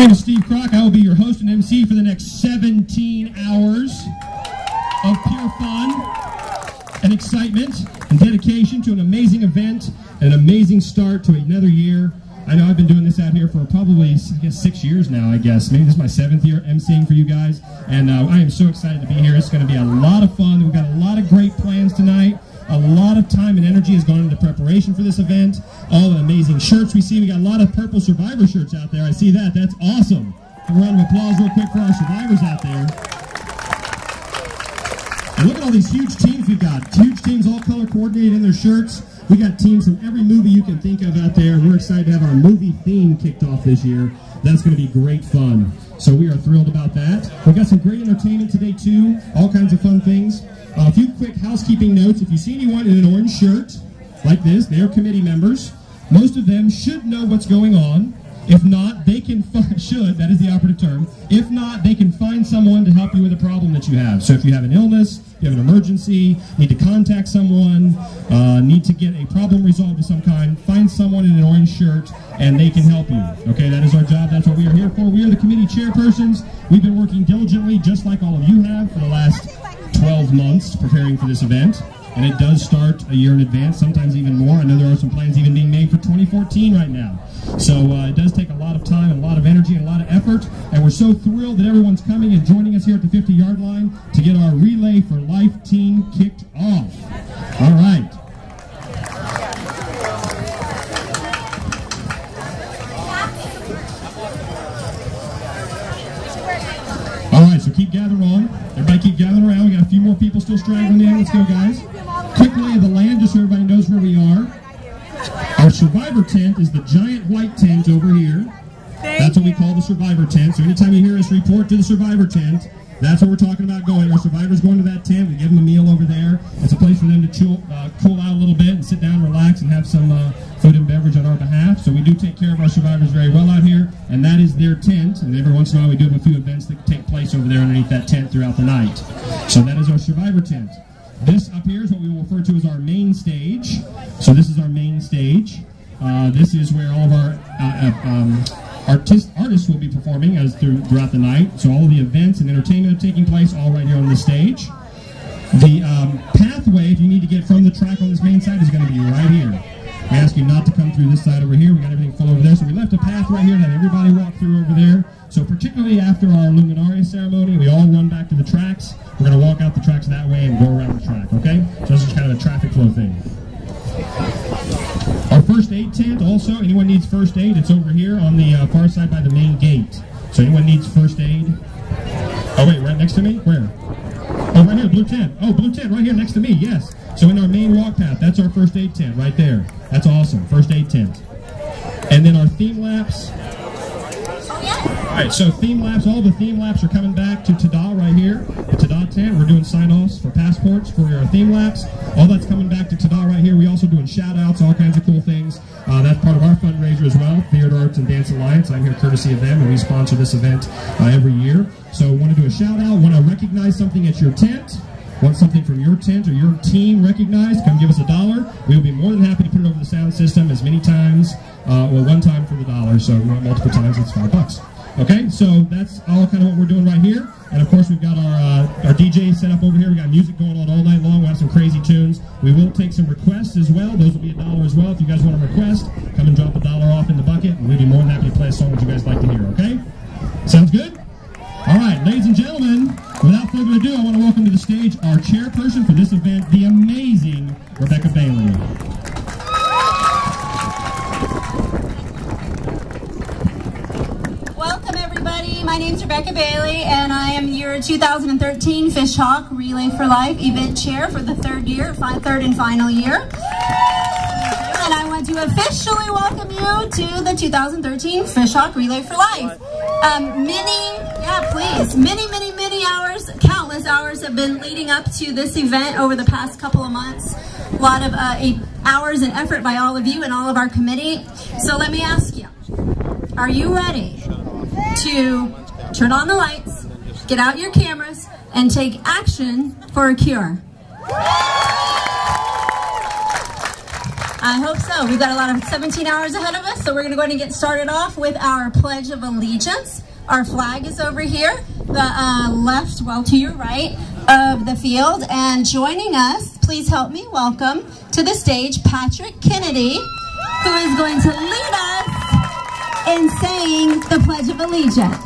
My name is Steve Crock. I will be your host and MC for the next 17 hours of pure fun and excitement and dedication to an amazing event, an amazing start to another year. I know I've been doing this out here for probably, I guess, 6 years now, I guess. Maybe this is my 7th year MCing for you guys, and I am so excited to be here. It's going to be a lot of fun. We've got a lot of great plans tonight. A lot of time and energy has gone into preparation for this event. All the amazing shirts we see. We got a lot of purple Survivor shirts out there. I see that. That's awesome. A round of applause real quick for our survivors out there. And look at all these huge teams we've got. Huge teams all color coordinated in their shirts. We got teams from every movie you can think of out there. We're excited to have our movie theme kicked off this year. That's going to be great fun. So we are thrilled about that. We've got some great entertainment today too. All kinds of fun things. A few quick housekeeping notes. If you see anyone in an orange shirt like this, they're committee members. Most of them should know what's going on. If not, they can that is the operative term. If not, they can find someone to help you with a problem that you have. So if you have an illness, you have an emergency, need to contact someone, need to get a problem resolved of some kind, find someone in an orange shirt and they can help you. Okay, that is our job. That's what we are here for. We are the committee chairpersons. We've been working diligently, just like all of you have, for the last 12 months preparing for this event. And it does start a year in advance, sometimes even more. I know there are some plans even being made for 2014 right now. So it does take a lot of time and a lot of energy and a lot of effort. And we're so thrilled that everyone's coming and joining us here at the 50-yard line to get our Relay for Life team kicked off. All right. All right, so keep gathering on. Everybody keep gathering around. We got a few more people still straggling in. Let's go, guys. Quick lay of the land, just so everybody knows where we are. Our survivor tent is the giant white tent over here. That's what we call the survivor tent. So anytime you hear us report to the survivor tent, that's what we're talking about going. Our survivors go into that tent. We give them a meal over there. It's a place for them to cool out a little bit and sit down, relax, and have some food and beverage on our behalf. So we do take care of our survivors very well out here, and that is their tent. And every once in a while we do have a few events that take place over there underneath that tent throughout the night. So that is our survivor tent. This up here is what we will refer to as our main stage. So this is our main stage. This is where all of our artists will be performing throughout the night. So all of the events and entertainment are taking place all right here on this stage. The pathway, if you need to get from the track on this main side, is going to be right here. We ask you not to come through this side over here. We got everything full over there. So we left a path right here that everybody walk through over there. So particularly after our Luminaria ceremony, we all run back to the tracks. We're going to walk out the tracks that way and go around the track, okay? So this is kind of a traffic flow thing. Our first aid tent also, anyone needs first aid, it's over here on the far side by the main gate. So anyone needs first aid? Oh wait, right next to me? Where? Oh, right here, blue tent. Oh, blue tent right here next to me, yes. So in our main walk path, that's our first aid tent right there. That's awesome, first aid tent. And then our theme laps. Alright, so theme laps, all the theme laps are coming back to Tada right here, the Tada tent. We're doing sign-offs for passports for our theme laps. All that's coming back to Tada right here. We also doing shout-outs, all kinds of cool things. That's part of our fundraiser as well, Theater Arts and Dance Alliance. I'm here courtesy of them, and we sponsor this event every year. So want to do a shout-out, want to recognize something at your tent, want something from your tent or your team recognized, come give us $1. We'll be more than happy to put it over the sound system as many times, well, one time for the $1, so multiple times it's $5. Okay, so that's all kind of what we're doing right here. And of course we've got our DJ set up over here. We got music going on all night long. We have some crazy tunes. We will take some requests as well. Those will be $1 as well. If you guys want a request, come and drop $1 off in the bucket, and we'll be more than happy to play a song that you guys like to hear, okay? Sounds good? All right, ladies and gentlemen, without further ado, I want to welcome to the stage our chairperson for this event, the amazing Rebecca Bailey. Welcome everybody, my name is Rebecca Bailey and I am your 2013 FishHawk Relay for Life event chair for the third and final year. And I want to officially welcome you to the 2013 FishHawk Relay for Life. Many hours, countless hours have been leading up to this event over the past couple of months. A lot of hours and effort by all of you and all of our committee. So let me ask you, are you ready to turn on the lights, get out your cameras, and take action for a cure? I hope so. We've got a lot of 17 hours ahead of us, so we're going to go ahead and get started off with our Pledge of Allegiance. Our flag is over here, the left, well, to your right of the field. And joining us, please help me welcome to the stage Patrick Kennedy, who is going to lead us in saying the Pledge of Allegiance.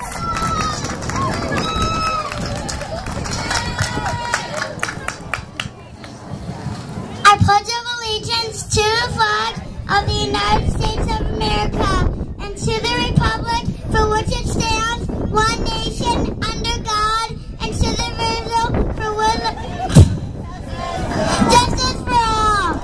I pledge of allegiance to the flag of the United States of America and to the republic for which it stands, one nation, under God, indivisible, for justice for all.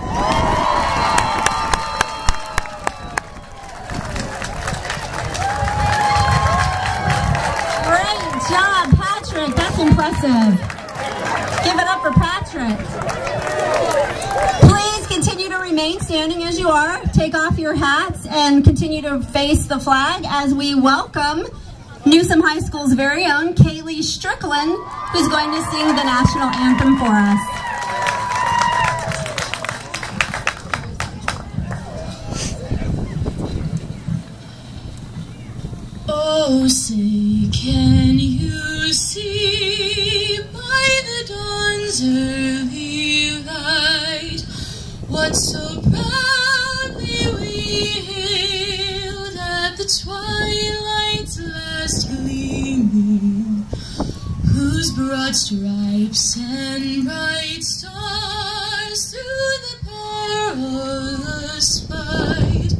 Great job, Patrick. That's impressive. Give it up for Patrick. Please continue to remain standing as you are. Take off your hats and continue to face the flag as we welcome Newsom High School's very own Kaylee Strickland, who's going to sing the national anthem for us. Oh, say, can you see by the dawn's early light what so proudly we hailed at the twilight's last gleaming, whose broad stripes and bright stars through the perilous fight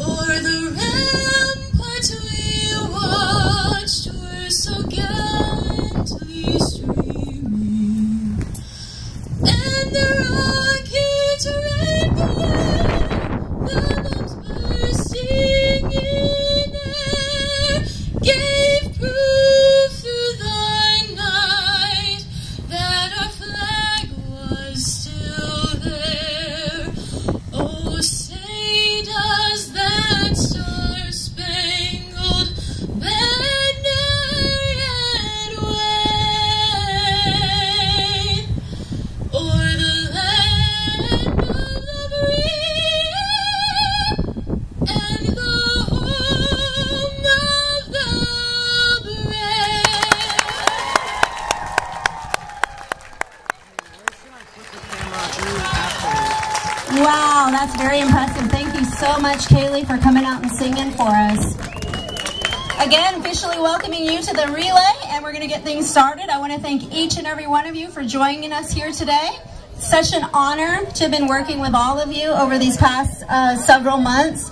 o'er the ramparts we watched were so gallantly streaming, and the rockets rent the air, the bombs bursting in air, gave proof through the night that our flag was still there. Oh, say does that star-spangled banner yet wave o'er the land of the free and the home of the brave? Wow, that's very impressive. Thank you so much, Kaylee, for coming out and singing for us. Again, officially welcoming you to the relay, and we're going to get things started. I want to thank each and every one of you for joining us here today. Such an honor to have been working with all of you over these past several months.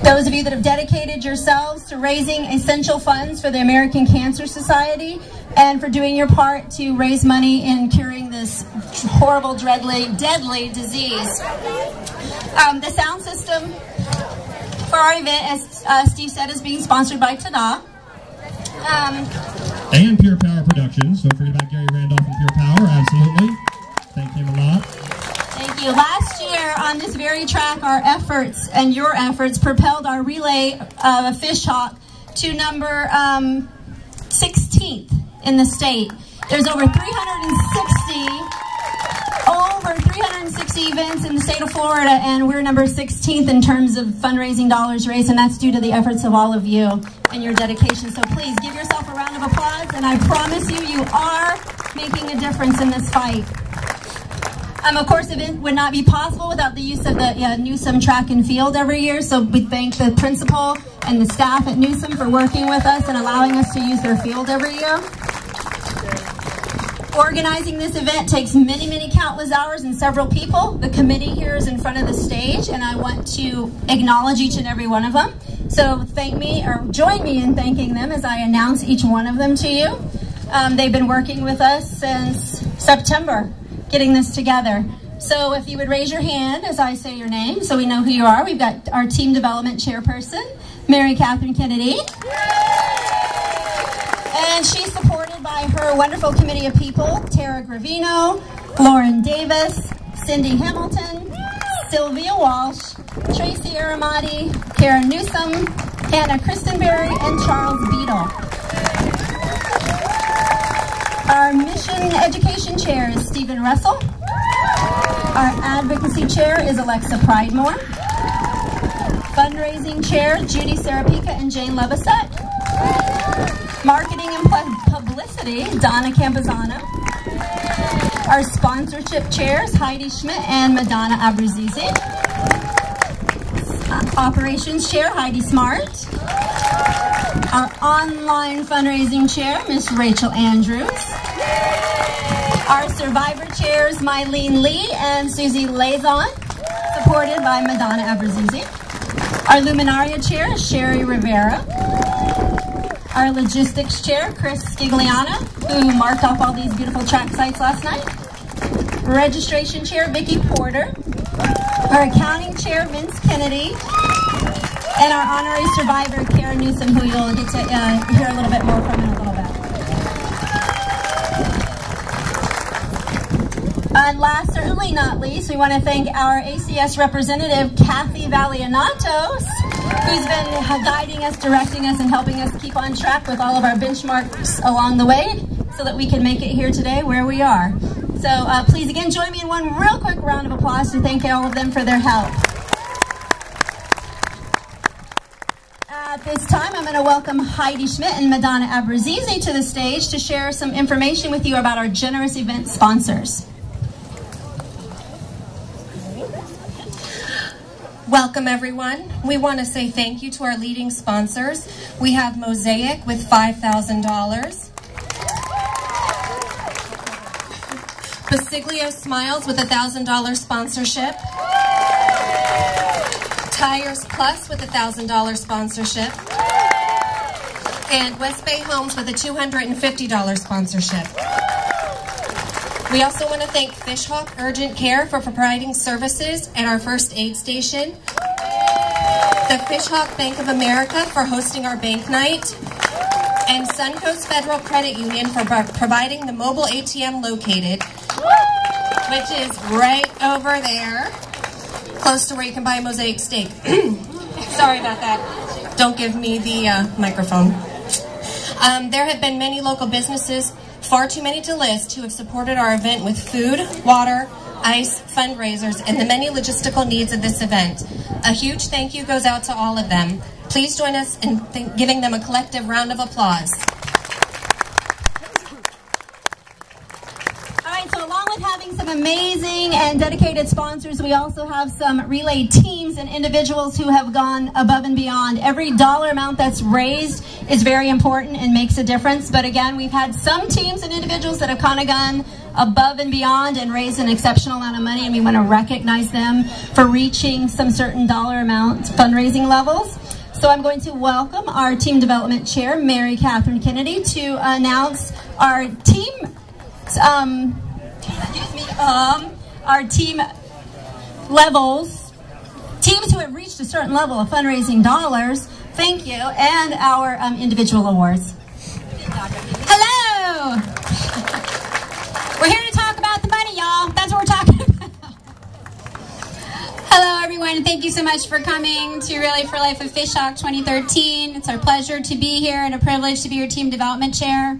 Those of you that have dedicated yourselves to raising essential funds for the American Cancer Society and for doing your part to raise money in curing this horrible, deadly disease. The sound system for our event, as Steve said, is being sponsored by Tada. And Pure Power Productions. Don't forget about Gary Randolph and Pure Power. Absolutely. Thank him a lot. Thank you. Last year on this very track, our efforts and your efforts propelled our relay of FishHawk to number 16th in the state. There's over 360 events in the state of Florida, and we're number 16th in terms of fundraising dollars raised, and that's due to the efforts of all of you and your dedication. So please give yourself a round of applause, and I promise you, you are making a difference in this fight. Of course, the event would not be possible without the use of the Newsom track and field every year, so we thank the principal and the staff at Newsom for working with us and allowing us to use their field every year. Organizing this event takes many countless hours and several people. The committee here is in front of the stage, and I want to acknowledge each and every one of them. So thank me, or join me in thanking them as I announce each one of them to you. They've been working with us since September, getting this together. So if you would raise your hand as I say your name so we know who you are. We've got our team development chairperson, Mary Catherine Kennedy. And she's supported by her wonderful committee of people, Tara Gravino, Lauren Davis, Cindy Hamilton, Sylvia Walsh, Tracy Aramati, Karen Newsom, Hannah Christenberry, and Charles Beadle. Our mission education chair is Stephen Russell. Our advocacy chair is Alexa Pridemore. Fundraising chair, Judy Sarapica and Jane Levisette. Marketing and publicity, Donna Campazano. Our sponsorship chairs, Heidi Schmidt and Madonna Abrazizi. Operations chair, Heidi Smart. Our online fundraising chair, Miss Rachel Andrews. Our survivor chairs, Mylene Lee and Susie Lazon, supported by Madonna Abrazizi. Our luminaria chair, Sherry Rivera. Our logistics chair, Chris Scigliana, who marked off all these beautiful track sites last night. Registration chair, Vicki Porter. Our accounting chair, Vince Kennedy. And our honorary survivor, Karen Newsom, who you'll get to hear a little bit more from in a little bit. And last, certainly not least, we want to thank our ACS representative, Kathy Valianatos, who's been guiding us, directing us, and helping us keep on track with all of our benchmarks along the way so that we can make it here today where we are. So please again join me in one real quick round of applause to thank all of them for their help. At this time, I'm going to welcome Heidi Schmidt and Madonna Abrazizi to the stage to share some information with you about our generous event sponsors. Welcome, everyone. We want to say thank you to our leading sponsors. We have Mosaic with $5,000. Basiglio Smiles with $1,000 sponsorship. Tires Plus with $1,000 sponsorship. And West Bay Homes with a $250 sponsorship. We also want to thank FishHawk Urgent Care for providing services at our first aid station. The FishHawk Bank of America for hosting our bank night. And Suncoast Federal Credit Union for providing the mobile ATM located, which is right over there, close to where you can buy Mosaic steak. Sorry about that. Don't give me the microphone. There have been many local businesses, far too many to list, who have supported our event with food, water, ice, fundraisers, and the many logistical needs of this event. A huge thank you goes out to all of them. Please join us in giving them a collective round of applause. All right, so along with having some amazing and dedicated sponsors, we also have some relay teams and individuals who have gone above and beyond. Every dollar amount that's raised is very important and makes a difference. But again, we've had some teams and individuals that have kind of gone above and beyond and raised an exceptional amount of money, and we want to recognize them for reaching some certain dollar amount fundraising levels. So I'm going to welcome our team development chair, Mary Catherine Kennedy, to announce our team, our team levels, teams who have reached a certain level of fundraising dollars. Thank you, and our individual awards. Hello! We're here to talk about the money, y'all. That's what we're talking about. Hello, everyone. Thank you so much for coming to Relay for Life of FishHawk 2013. It's our pleasure to be here and a privilege to be your team development chair.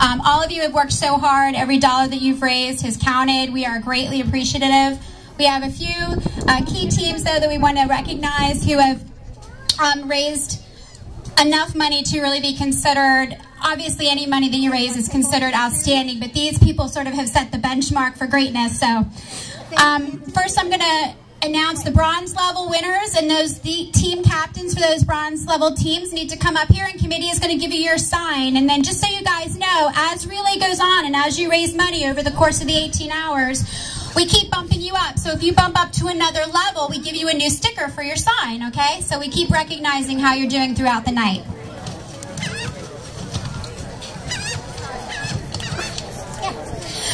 All of you have worked so hard. Every dollar that you've raised has counted. We are greatly appreciative. We have a few key teams, though, that we want to recognize who have raised enough money to really be considered. Obviously, any money that you raise is considered outstanding, but these people sort of have set the benchmark for greatness. So first I'm going to announce the bronze level winners, and those team captains for those bronze level teams need to come up here, and committee is going to give you your sign. And then just so you guys know, as relay goes on and as you raise money over the course of the 18 hours, we keep bumping you up. So if you bump up to another level, we give you a new sticker for your sign, okay? So we keep recognizing how you're doing throughout the night.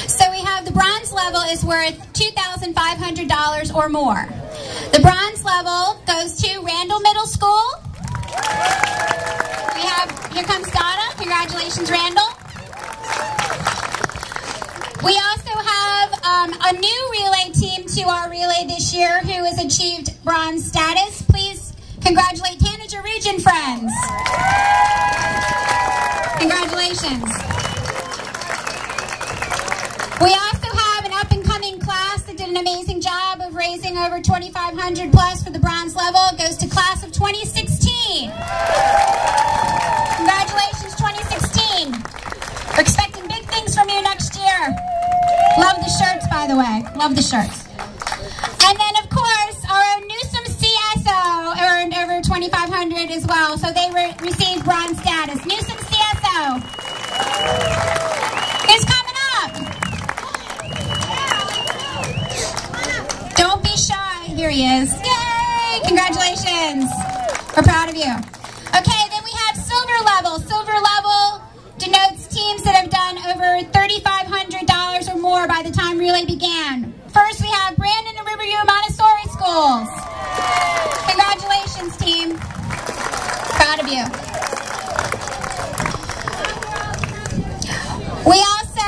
So we have the bronze level is worth $2,500 or more. The bronze level goes to Randall Middle School. We have, here comes Donna. Congratulations, Randall. We also have a new relay team to our relay this year who has achieved bronze status. Please congratulate Tanager Region friends. Congratulations. We also have an up-and-coming class that did an amazing expecting over 2,500 plus for the bronze level goes to class of 2016. Congratulations, 2016. We're expecting big things from you next year. Love the shirts, by the way. Love the shirts. And then, of course, our own Newsom CSO earned over 2,500 as well, so they received bronze status. Newsom CSO. Who's coming up? Don't be shy. Here he is. Yay! Congratulations. We're proud of you. Okay, then we have silver level. Silver level denotes teams that have done over $3,500 or more by the time relay began. First, we have Brandon and Riverview Montessori Schools. Congratulations, team. Proud of you. We also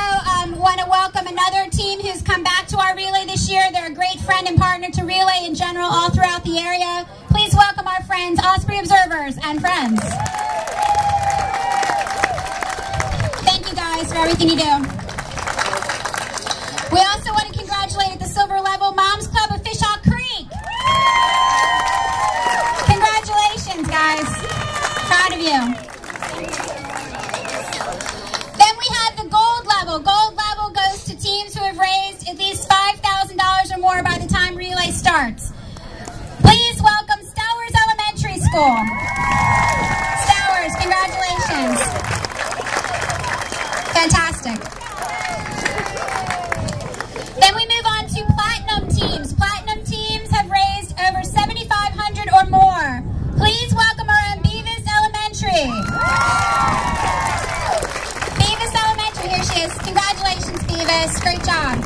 want to welcome another team who's come back to our relay this year. They're a great friend and partner to relay in general all throughout the area. Please welcome our friends, Osprey Observers and friends. Thank you guys for everything you do. We also want to congratulate at the silver level Moms Club of FishHawk Creek. Congratulations, guys. Proud of you. Then we have the gold level. Gold level goes to teams who have raised at least $5,000 or more by the time relay starts. Please welcome Stowers Elementary School. Stowers, congratulations. Fantastic. Then we move on to platinum teams. Platinum teams have raised over $7,500 or more. Please welcome our own Beavis Elementary. Beavis Elementary, here she is. Congratulations, Beavis. Great job.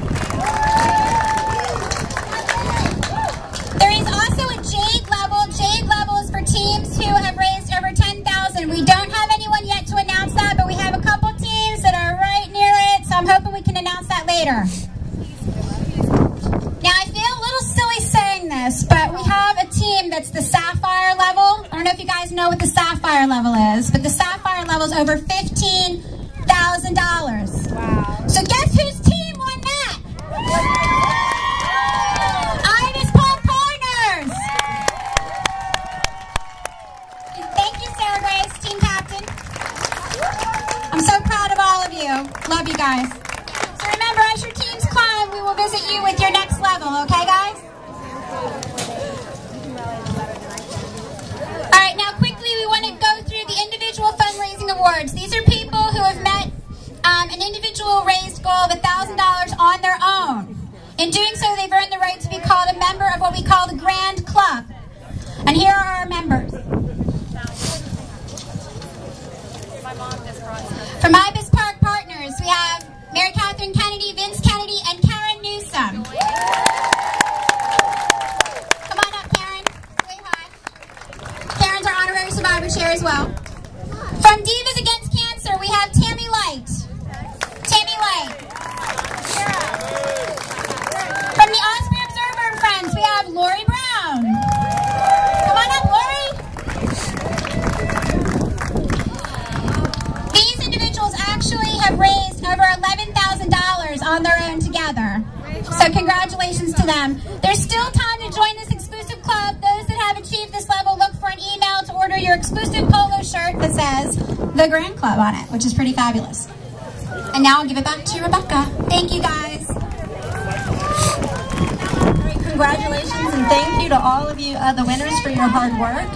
There is also a Jade level. Jade level is for teams who have raised over $10,000. We don't have anyone yet to announce that, but we have a couple teams that are right near it, so I'm hoping we can announce that later. Now, I feel a little silly saying this, but we have a team that's the Sapphire level. I don't know if you guys know what the Sapphire level is, but the Sapphire level is over $15,000. Wow. So guess whose team won that? Ibis Park Partners. Thank you, Sarah Grace, team captain. I'm so proud of all of you. Love you guys. So remember, as your teams climb, we will visit you with your next level, okay, guys? All right, now quickly, we want to go through the individual fundraising awards. These are people who have met an individual raised goal of $1,000 on their own. In doing so, they've earned the right to be called a member of what we call the Grand Club. And here are our members. From Ibis Park Partners, we have Mary Catherine Kennedy, Vince Kennedy, and Karen Newsom. Come on up, Karen. Say hi. Karen's our honorary survivor chair as well. From Divas Against Cancer, we have Tammy Light. Tammy Light. From the Osprey Observer and Friends, we have Lori Brown. Come on up, Lori. These individuals actually have raised over $11,000 on their own together. So congratulations to them. There's still time to join this exclusive club. Those that have achieved this level, look for an email to order your exclusive polo shirt that says The Grand Club on it, which is pretty fabulous. And now I'll give it back to Rebecca. Thank you, guys. Great, congratulations and thank you to all of you, the winners, for your hard work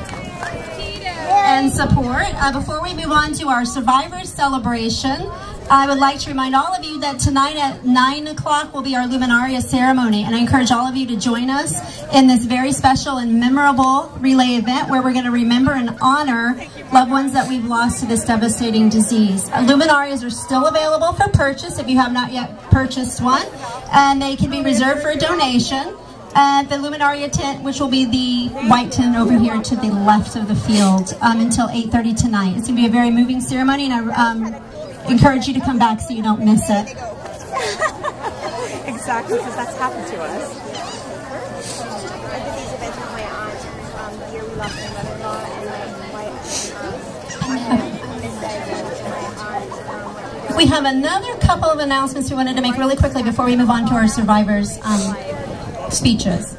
and support. Before we move on to our Survivors Celebration, I would like to remind all of you that tonight at 9 o'clock will be our Luminaria ceremony, and I encourage all of you to join us in this very special and memorable relay event where we're going to remember and honor loved ones that we've lost to this devastating disease. Luminarias are still available for purchase if you have not yet purchased one, and they can be reserved for a donation. The Luminaria tent, which will be the white tent over here to the left of the field until 8:30 tonight. It's going to be a very moving ceremony, and I encourage you to come back so you don't miss it. Exactly, because that's happened to us. I did these events with my aunt the year we lost my mother-in-law and We have another couple of announcements we wanted to make really quickly before we move on to our survivors' speeches.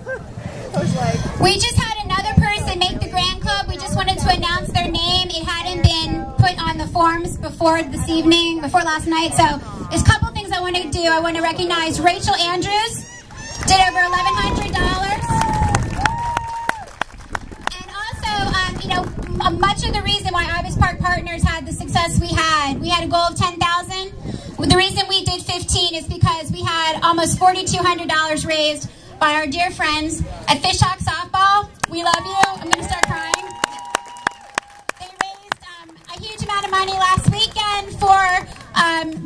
We just had another person make the Grand Club. We just wanted to announce their name. It hadn't been put on the forms before last night. So there's a couple things I want to do. I want to recognize Rachel Andrews, did over $1,100. And also, you know, much of the reason why Ibis Park Partners had the success we had a goal of $10,000. The reason we did 15 is because we had almost $4,200 raised by our dear friends at FishHawk Softball. We love you. I'm going to start crying. They raised a huge amount of money last weekend for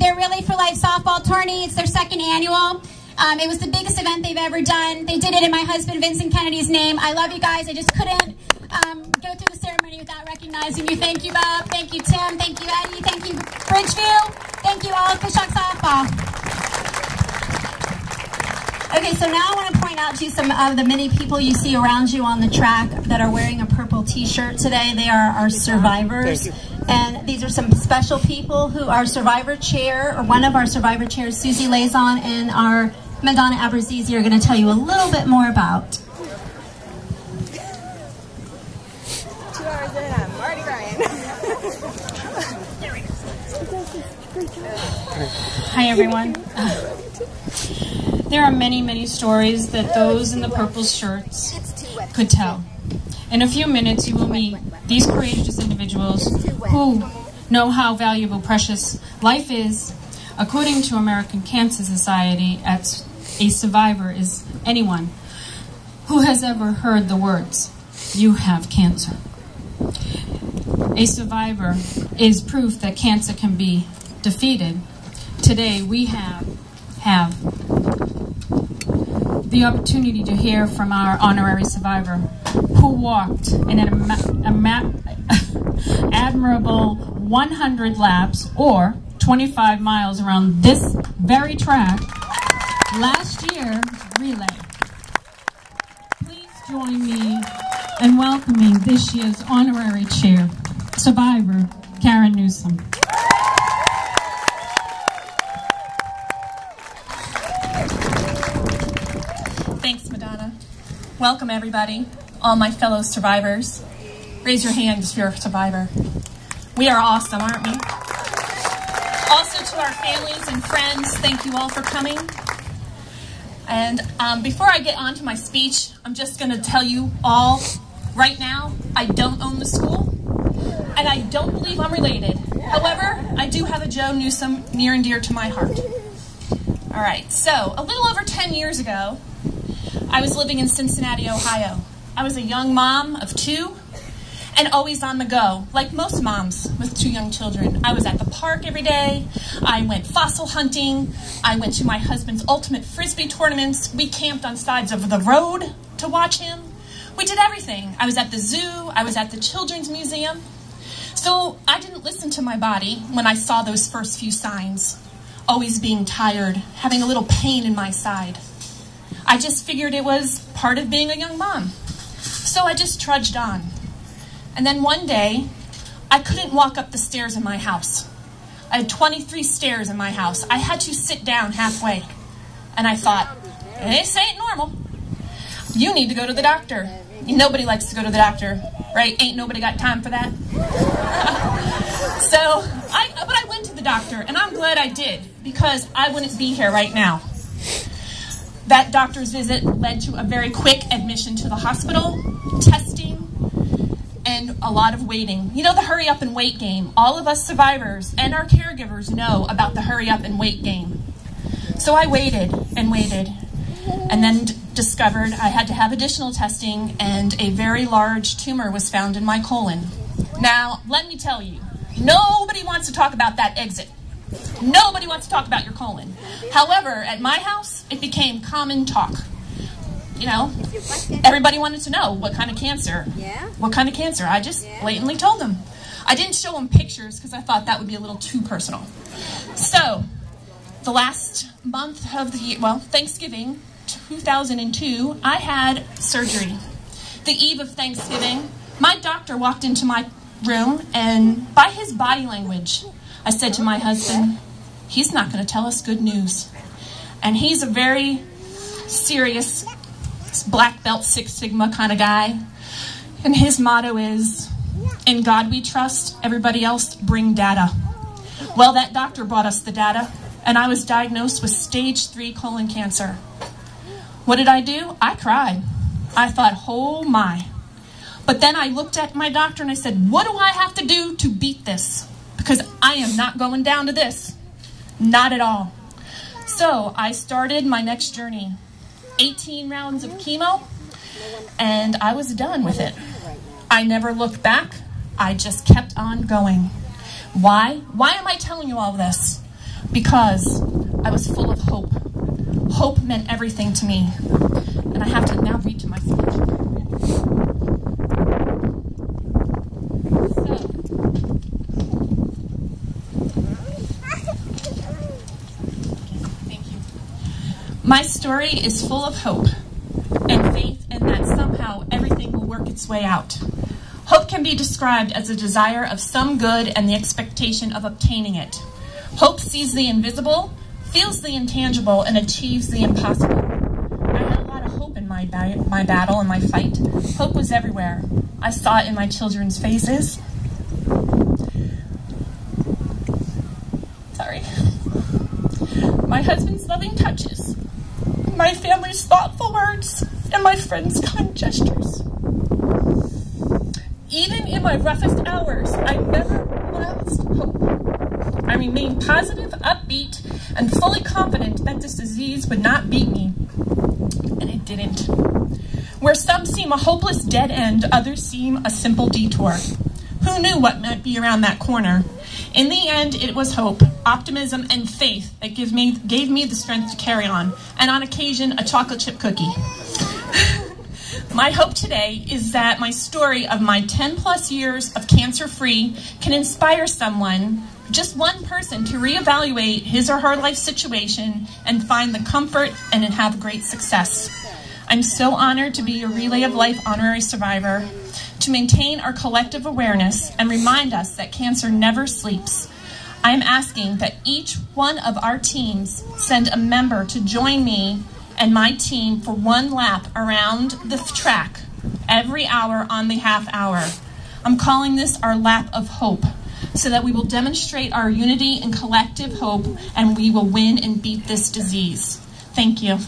their Relay for Life softball tourney. It's their second annual. It was the biggest event they've ever done. They did it in my husband Vincent Kennedy's name. I love you guys. I just couldn't go through the ceremony without recognizing you. Thank you, Bob. Thank you, Tim. Thank you, Eddie. Thank you, Bridgeview. Thank you all at FishHawk Softball. Okay, so now I want to point out to you some of the many people you see around you on the track that are wearing a purple t-shirt today. They are our survivors. And these are some special people who our survivor chair, or one of our survivor chairs, Susie Lazon, and our Madonna Abrazizi are going to tell you a little bit more about. 2 hours in, Marty Ryan. Hi, everyone. There are many, many stories that those in the purple shirts could tell. In a few minutes, you will meet these courageous individuals who know how valuable, precious life is. According to American Cancer Society, a survivor is anyone who has ever heard the words, "You have cancer." A survivor is proof that cancer can be defeated. Today, we have the opportunity to hear from our honorary survivor who walked in an admirable 100 laps or 25 miles around this very track last year's relay. Please join me in welcoming this year's honorary chair, survivor Karen Newsom. Thanks, Madonna. Welcome, everybody, all my fellow survivors. Raise your hand if you're a survivor. We are awesome, aren't we? Also to our families and friends, thank you all for coming. And before I get on to my speech, I'm just going to tell you all right now, I don't own the school, and I don't believe I'm related. However, I do have a Joe Newsom near and dear to my heart. All right, so a little over 10 years ago, I was living in Cincinnati, Ohio. I was a young mom of 2 and always on the go, like most moms with 2 young children. I was at the park every day. I went fossil hunting. I went to my husband's ultimate Frisbee tournaments. We camped on sides of the road to watch him. We did everything. I was at the zoo. I was at the Children's Museum. So I didn't listen to my body when I saw those first few signs, always being tired, having a little pain in my side. I just figured it was part of being a young mom. So I just trudged on. And then one day, I couldn't walk up the stairs in my house. I had 23 stairs in my house. I had to sit down halfway. And I thought, this ain't normal. You need to go to the doctor. Nobody likes to go to the doctor, right? Ain't nobody got time for that? But I went to the doctor, and I'm glad I did, because I wouldn't be here right now. That doctor's visit led to a very quick admission to the hospital, testing, and a lot of waiting. You know the hurry up and wait game. All of us survivors and our caregivers know about the hurry up and wait game. So I waited and waited, and then discovered I had to have additional testing, and a very large tumor was found in my colon. Now, let me tell you, nobody wants to talk about that exit. Nobody wants to talk about your colon. However, at my house, it became common talk. You know, everybody wanted to know what kind of cancer. What kind of cancer? I just blatantly told them. I didn't show them pictures because I thought that would be a little too personal. So, the last month of the year, well, Thanksgiving 2002, I had surgery. The eve of Thanksgiving, my doctor walked into my room, and by his body language, I said to my husband, he's not going to tell us good news. And he's a very serious black belt, Six Sigma kind of guy. And his motto is, in God we trust, everybody else bring data. Well, that doctor brought us the data, and I was diagnosed with stage 3 colon cancer. What did I do? I cried. I thought, oh my. But then I looked at my doctor and I said, what do I have to do to beat this? Because I am not going down to this. Not at all. So I started my next journey. 18 rounds of chemo, and I was done with it. I never looked back. I just kept on going. Why? Why am I telling you all this? Because I was full of hope. Hope meant everything to me. And I have to now read to my speech. Thank you. My story is full of hope and faith in that somehow everything will work its way out. Hope can be described as a desire of some good and the expectation of obtaining it. Hope sees the invisible, feels the intangible, and achieves the impossible. I had a lot of hope in my battle and my fight. Hope was everywhere. I saw it in my children's faces. Sorry. My husband's loving touches, my family's thoughtful words, and my friends' kind gestures. Even in my roughest hours, I never lost hope. I remained positive, upbeat, and fully confident that this disease would not beat me. And it didn't. Where some seem a hopeless dead end, others seem a simple detour. Who knew what might be around that corner? In the end, it was hope, optimism, and faith that gave me the strength to carry on, and on occasion, a chocolate chip cookie. My hope today is that my story of my 10+ years of cancer-free can inspire someone, just one person, to reevaluate his or her life situation and find the comfort and have great success. I'm so honored to be a Relay of Life honorary survivor, to maintain our collective awareness and remind us that cancer never sleeps. I'm asking that each one of our teams send a member to join me and my team for one lap around the track every hour on the half hour. I'm calling this our lap of hope, so that we will demonstrate our unity and collective hope, and we will win and beat this disease. Thank you.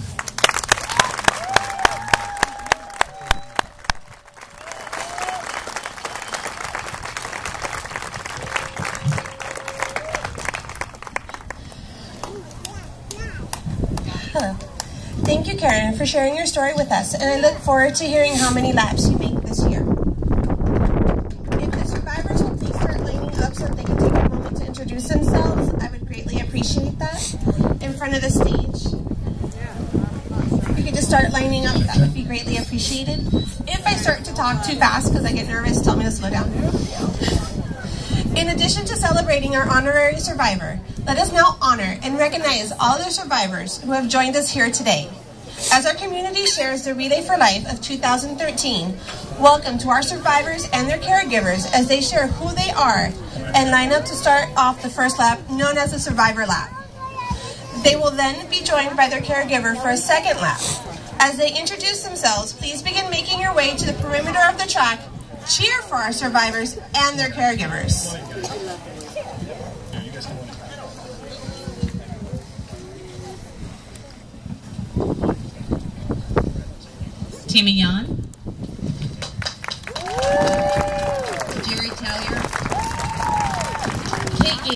Thank you, Karen, for sharing your story with us, and I look forward to hearing how many laps you make this year. If the survivors will please start lining up so that they can take a moment to introduce themselves, I would greatly appreciate that in front of the stage. If you could just start lining up, that would be greatly appreciated. If I start to talk too fast because I get nervous, tell me to slow down. In addition to celebrating our honorary survivor, let us now honor and recognize all the survivors who have joined us here today. As our community shares the Relay for Life of 2013, welcome to our survivors and their caregivers as they share who they are and line up to start off the first lap, known as the Survivor Lap. They will then be joined by their caregiver for a second lap. As they introduce themselves, please begin making your way to the perimeter of the track. Cheer for our survivors and their caregivers. Tammy Yan.